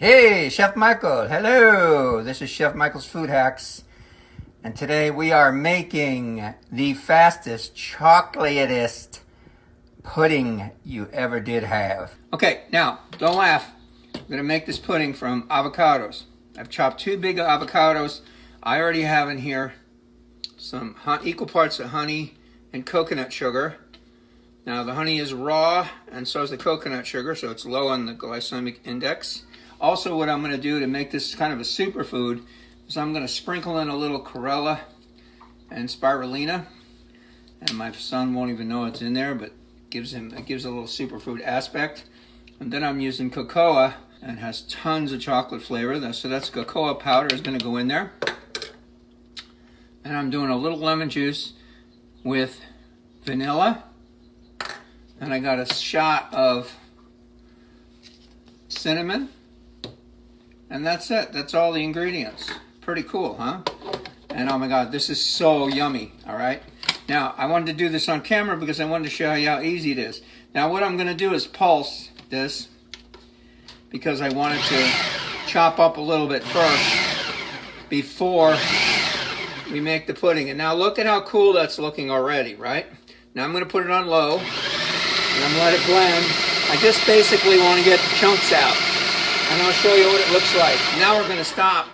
Hey, Chef Michael. Hello. This is Chef Michael's Food Hacks. And today we are making the fastest, chocolatiest pudding you ever did have. Okay, now, don't laugh. I'm going to make this pudding from avocados. I've chopped 2 big avocados. I already have in here some equal parts of honey and coconut sugar. Now, the honey is raw, and so is the coconut sugar, so it's low on the glycemic index. Also, what I'm going to do to make this kind of a superfood is I'm going to sprinkle in a little chlorella and spirulina. And my son won't even know it's in there, but it gives a little superfood aspect. And then I'm using cocoa, and it has tons of chocolate flavor. So that's cocoa powder is going to go in there. And I'm doing a little lemon juice with vanilla. And I got a shot of cinnamon. And that's it. That's all the ingredients. Pretty cool, huh? And oh my God, this is so yummy, all right? Now, I wanted to do this on camera because I wanted to show you how easy it is. Now, what I'm going to do is pulse this because I wanted to chop up a little bit first before we make the pudding. And now look at how cool that's looking already, right? Now I'm going to put it on low and I'm going to let it blend. I just basically want to get the chunks out. And I'll show you what it looks like. Now we're going to stop.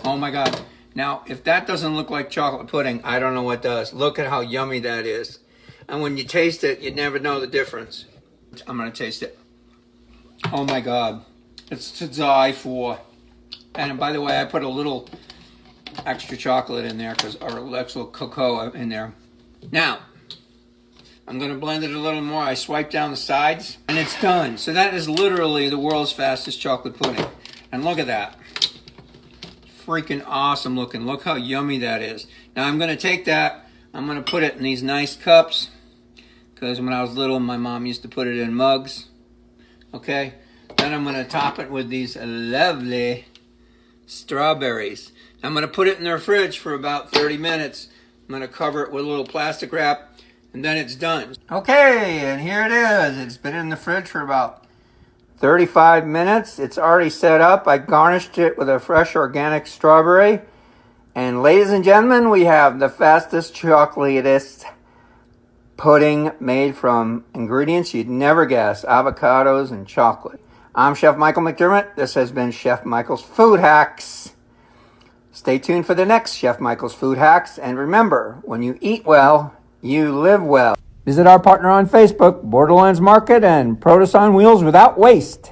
Oh my God. Now, if that doesn't look like chocolate pudding, I don't know what does. Look at how yummy that is. And when you taste it, you never know the difference. I'm going to taste it. Oh my God. It's to die for. And by the way, I put a little extra chocolate in there, or extra cocoa in there. Now, I'm going to blend it a little more. I swipe down the sides, and it's done. So that is literally the world's fastest chocolate pudding. And look at that. Freaking awesome looking. Look how yummy that is. Now I'm going to take that. I'm going to put it in these nice cups. Because when I was little, my mom used to put it in mugs. Okay. Then I'm going to top it with these lovely strawberries. I'm going to put it in the fridge for about 30 minutes. I'm going to cover it with a little plastic wrap. And then it's done. Okay, and here it is. It's been in the fridge for about 35 minutes. It's already set up. I garnished it with a fresh organic strawberry. And ladies and gentlemen, we have the fastest, chocolatiest pudding made from ingredients you'd never guess. Avocados and chocolate. I'm Chef Michael McDermott. This has been Chef Michael's Food Hacks. Stay tuned for the next Chef Michael's Food Hacks. And remember, when you eat well, you live well. Visit our partner on Facebook, Borderlands Market and Produce on Wheels Without Waste.